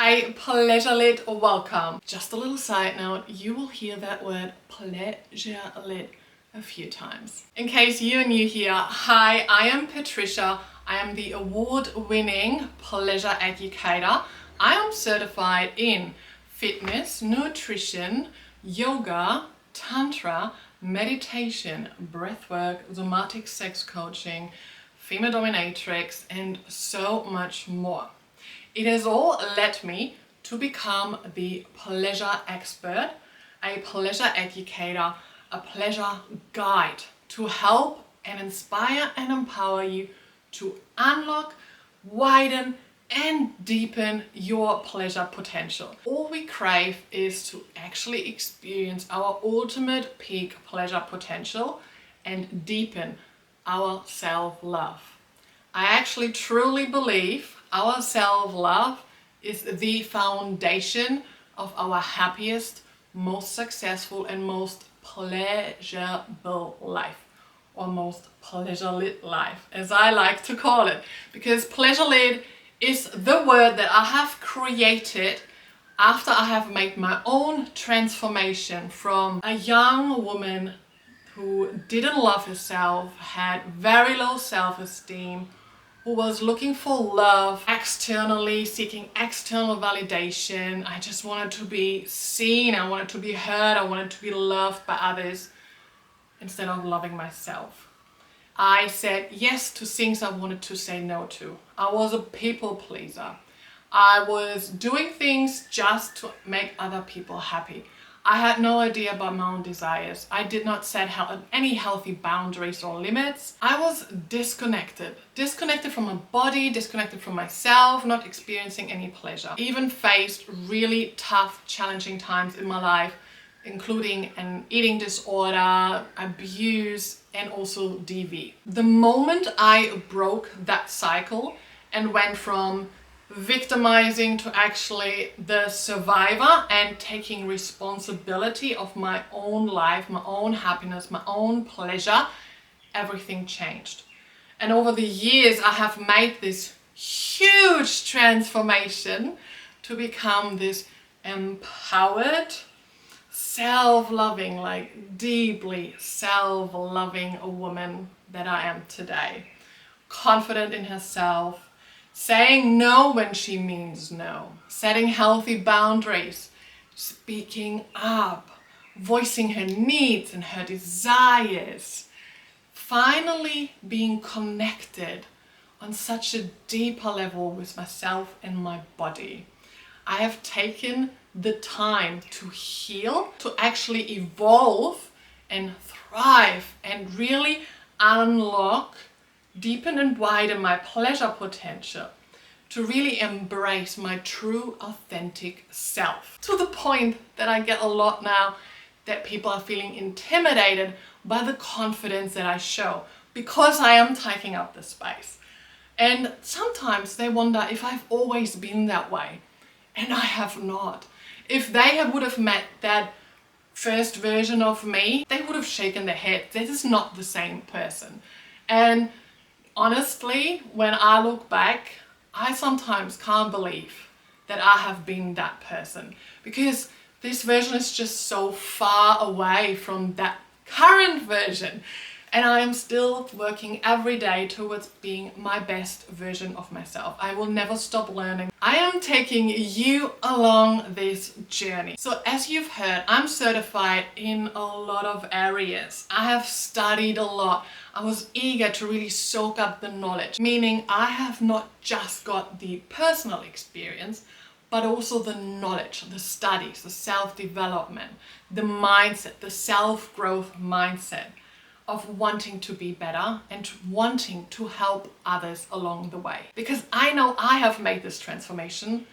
A pleasurelit welcome. Just a little side note, you will hear that word pleasurelit a few times. In case you're new here, hi, I am Patricia. I am the award-winning pleasure educator. I am certified in fitness, nutrition, yoga, tantra, meditation, breathwork, somatic sex coaching, female dominatrix, and so much more. It has all led me to become the pleasure expert, a pleasure educator, a pleasure guide to help and inspire and empower you to unlock, widen, and deepen your pleasure potential. All we crave is to actually experience our ultimate peak pleasure potential and deepen our self-love. I actually truly believe our self-love is the foundation of our happiest, most successful, and most pleasurable life, or most pleasure-lit life, as I like to call it, because pleasure-lit is the word that I have created after I have made my own transformation from a young woman who didn't love herself, had very low self-esteem, who was looking for love externally, seeking external validation. I just wanted to be seen, I wanted to be heard, I wanted to be loved by others instead of loving myself. I said yes to things I wanted to say no to. I was a people pleaser. I was doing things just to make other people happy. I had no idea about my own desires. I did not set any healthy boundaries or limits. I was disconnected from my body, disconnected from myself, not experiencing any pleasure. Even faced really tough, challenging times in my life, including an eating disorder, abuse, and also DV. The moment I broke that cycle and went from victimizing to actually the survivor and taking responsibility of my own life, my own happiness, my own pleasure, everything changed. And over the years, I have made this huge transformation to become this empowered, self-loving, like deeply self-loving woman that I am today. Confident in herself, saying no when she means no, setting healthy boundaries, speaking up, voicing her needs and her desires, finally being connected on such a deeper level with myself and my body. I have taken the time to heal, to actually evolve and thrive and really unlock, deepen and widen my pleasure potential, to really embrace my true authentic self. To the point that I get a lot now that people are feeling intimidated by the confidence that I show because I am taking up the space. And sometimes they wonder if I've always been that way. And I have not. If they would have met that first version of me, they would have shaken their head. This is not the same person. And honestly, when I look back, I sometimes can't believe that I have been that person, because this version is just so far away from that current version. And I am still working every day towards being my best version of myself. I will never stop learning. I am taking you along this journey. So as you've heard, I'm certified in a lot of areas. I have studied a lot. I was eager to really soak up the knowledge, meaning I have not just got the personal experience, but also the knowledge, the studies, the self-development, the mindset, the self-growth mindset of wanting to be better and wanting to help others along the way. Because I know I have made this transformation,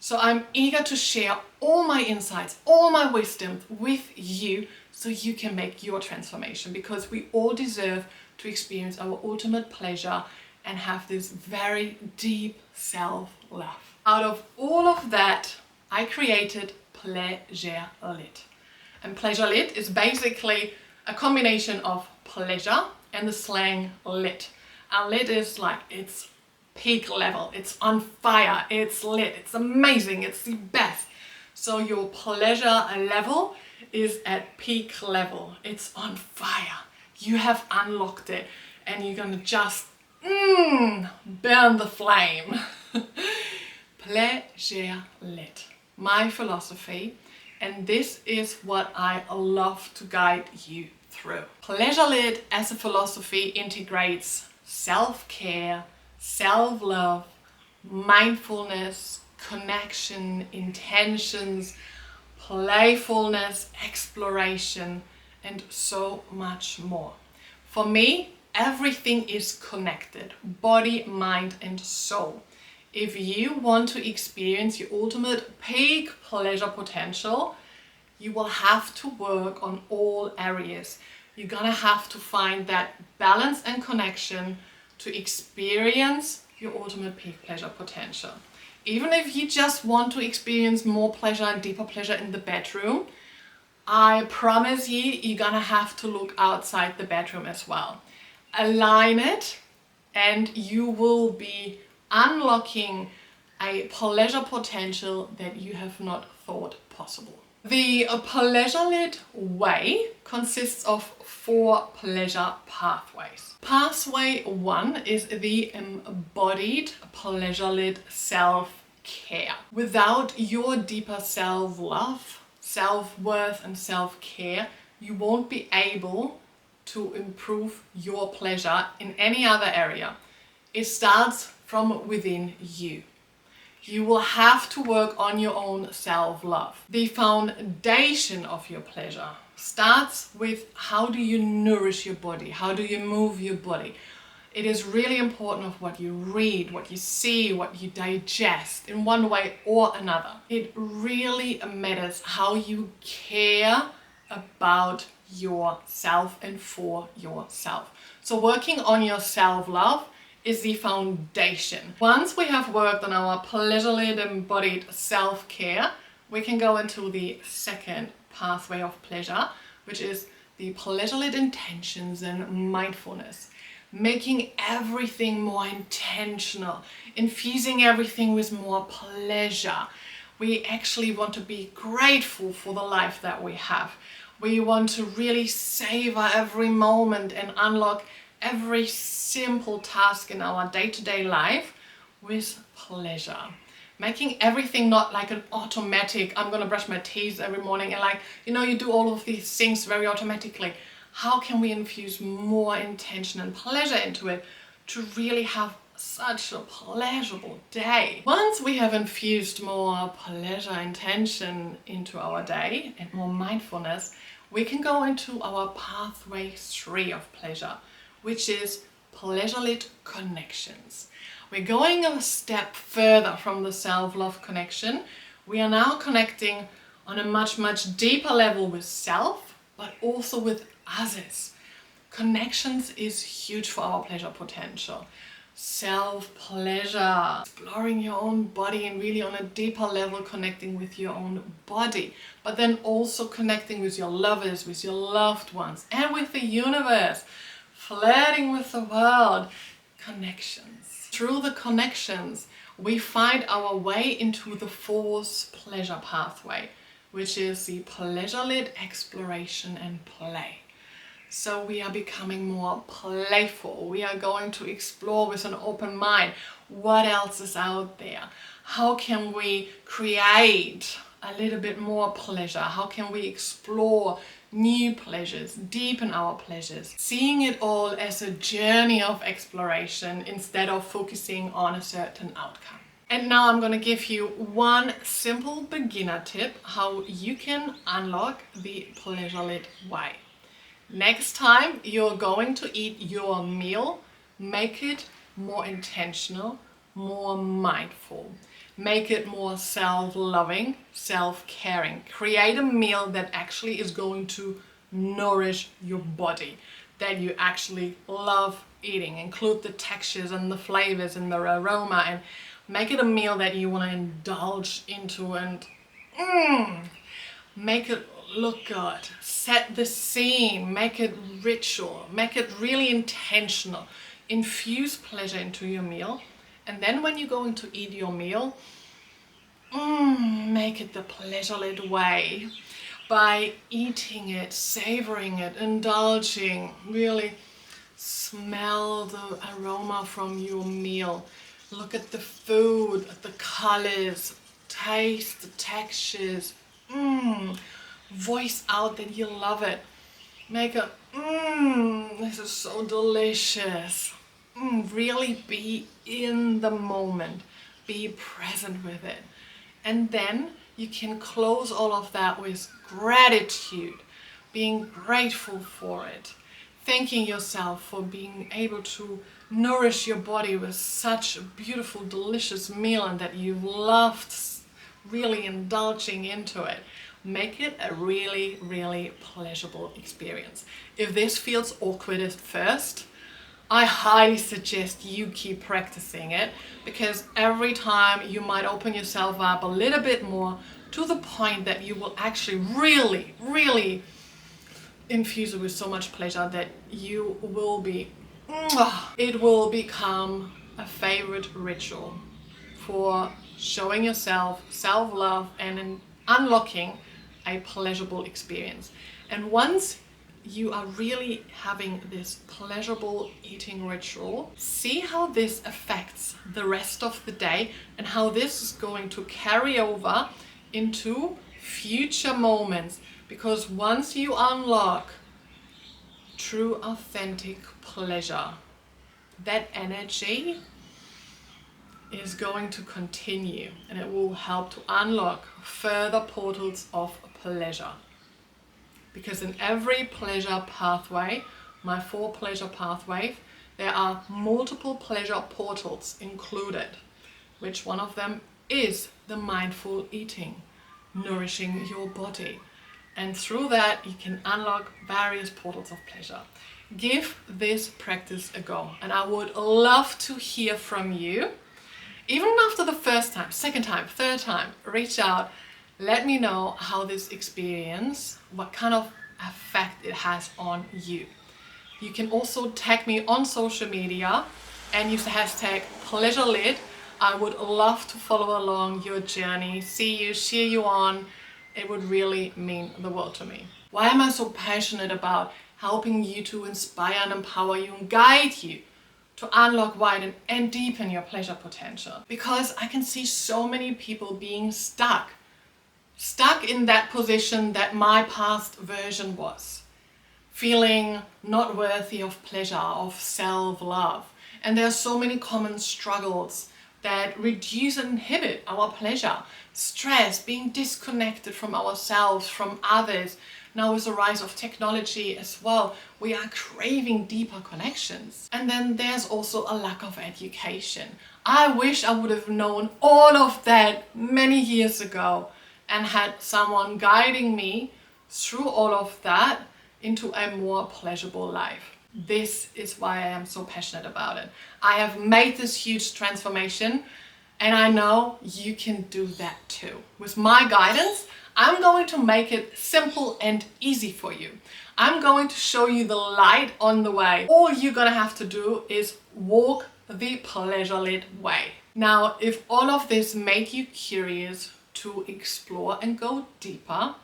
so I'm eager to share all my insights, all my wisdom with you so you can make your transformation, because we all deserve to experience our ultimate pleasure and have this very deep self-love. Out of all of that, I created Pleasurelit. And Pleasurelit is basically a combination of pleasure and the slang lit. And lit is like it's peak level. It's on fire, it's lit, it's amazing, it's the best. So your pleasure level is at peak level. It's on fire. You have unlocked it and you're gonna just burn the flame. Pleasurelit, my philosophy, and this is what I love to guide you through. Pleasurelit as a philosophy integrates self-care, self-love, mindfulness, connection, intentions, playfulness, exploration, and so much more. For me, everything is connected, body, mind, and soul. If you want to experience your ultimate peak pleasure potential, you will have to work on all areas. You're gonna have to find that balance and connection to experience your ultimate peak pleasure potential. Even if you just want to experience more pleasure and deeper pleasure in the bedroom, I promise you, you're gonna have to look outside the bedroom as well. Align it and you will be unlocking a pleasure potential that you have not thought possible. The Pleasurelit Way consists of 4 pleasure pathways. Pathway 1 is the embodied pleasurelit self-care. Without your deeper self-love, self-worth and self-care, you won't be able to improve your pleasure in any other area. It starts from within you. You will have to work on your own self-love. The foundation of your pleasure starts with how do you nourish your body? How do you move your body? It is really important of what you read, what you see, what you digest in one way or another. It really matters how you care about yourself and for yourself. So working on your self-love is the foundation. Once we have worked on our pleasurelit embodied self-care, we can go into the second pathway of pleasure, which is the pleasurelit intentions and mindfulness. Making everything more intentional, infusing everything with more pleasure. We actually want to be grateful for the life that we have. We want to really savor every moment and unlock every simple task in our day-to-day life with pleasure. Making everything not like an automatic, I'm gonna brush my teeth every morning and like, you do all of these things very automatically. How can we infuse more intention and pleasure into it to really have such a pleasurable day? Once we have infused more pleasure intention into our day and more mindfulness, we can go into our pathway 3 of pleasure, which is pleasurelit connections. We're going a step further from the self-love connection. We are now connecting on a much, much deeper level with self, but also with others. Connections is huge for our pleasure potential. Self-pleasure, exploring your own body and really on a deeper level connecting with your own body, but then also connecting with your lovers, with your loved ones, and with the universe. Flirting with the world, connections. Through the connections, we find our way into the 4th pleasure pathway, which is the pleasurelit exploration and play. So we are becoming more playful. We are going to explore with an open mind. What else is out there? How can we create a little bit more pleasure? How can we explore new pleasures, deepen our pleasures, seeing it all as a journey of exploration instead of focusing on a certain outcome. And now I'm going to give you one simple beginner tip how you can unlock the Pleasurelit Way. Next time you're going to eat your meal, make it more intentional, more mindful. Make it more self-loving, self-caring. Create a meal that actually is going to nourish your body, that you actually love eating. Include the textures and the flavors and the aroma, and make it a meal that you want to indulge into and make it look good. Set the scene, make it ritual, make it really intentional. Infuse pleasure into your meal And then when you're going to eat your meal, make it the Pleasurelit way by eating it, savoring it, indulging, really smell the aroma from your meal. Look at the food, at the colors, taste the textures. Voice out that you love it. Make a this is so delicious. Really be in the moment. Be present with it. And then you can close all of that with gratitude, being grateful for it, thanking yourself for being able to nourish your body with such a beautiful, delicious meal and that you loved really indulging into it. Make it a really, really pleasurable experience. If this feels awkward at first, I highly suggest you keep practicing it, because every time you might open yourself up a little bit more to the point that you will actually really, really infuse it with so much pleasure that you will be, it will become a favorite ritual for showing yourself self-love and unlocking a pleasurable experience. And once you are really having this pleasurable eating ritual, see how this affects the rest of the day and how this is going to carry over into future moments. Because once you unlock true, authentic pleasure, that energy is going to continue and it will help to unlock further portals of pleasure. Because in every pleasure pathway, my 4 pleasure pathways, there are multiple pleasure portals included. Which one of them is the mindful eating, nourishing your body. And through that, you can unlock various portals of pleasure. Give this practice a go. And I would love to hear from you. Even after the first time, second time, third time, reach out. Let me know how this experience, what kind of effect it has on you. You can also tag me on social media and use the hashtag Pleasurelit. I would love to follow along your journey, see you, cheer you on. It would really mean the world to me. Why am I so passionate about helping you to inspire and empower you and guide you to unlock, widen and deepen your pleasure potential? Because I can see so many people being stuck in that position that my past version was, feeling not worthy of pleasure, of self-love. And there are so many common struggles that reduce and inhibit our pleasure. Stress, being disconnected from ourselves, from others. Now with the rise of technology as well, we are craving deeper connections. And then there's also a lack of education. I wish I would have known all of that many years ago and had someone guiding me through all of that into a more pleasurable life. This is why I am so passionate about it. I have made this huge transformation and I know you can do that too. With my guidance, I'm going to make it simple and easy for you. I'm going to show you the light on the way. All you're gonna have to do is walk the Pleasurelit way. Now, if all of this made you curious to explore and go deeper,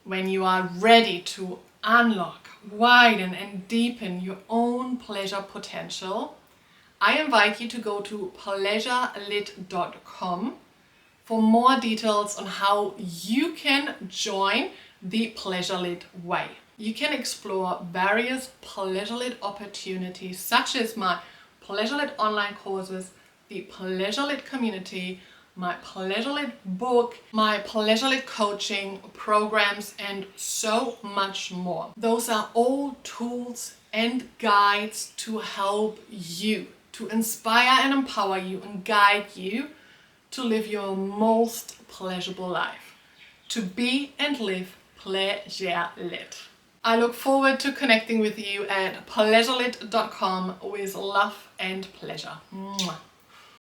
when you are ready to unlock, widen and deepen your own pleasure potential, I invite you to go to pleasurelit.com for more details on how you can join the Pleasurelit Way. You can explore various Pleasurelit opportunities such as my Pleasurelit online courses, the Pleasurelit community, my Pleasurelit book, my Pleasurelit coaching programs, and so much more. Those are all tools and guides to help you, to inspire and empower you and guide you to live your most pleasurable life, to be and live pleasurelit. I look forward to connecting with you at pleasurelit.com with love and pleasure. Mwah.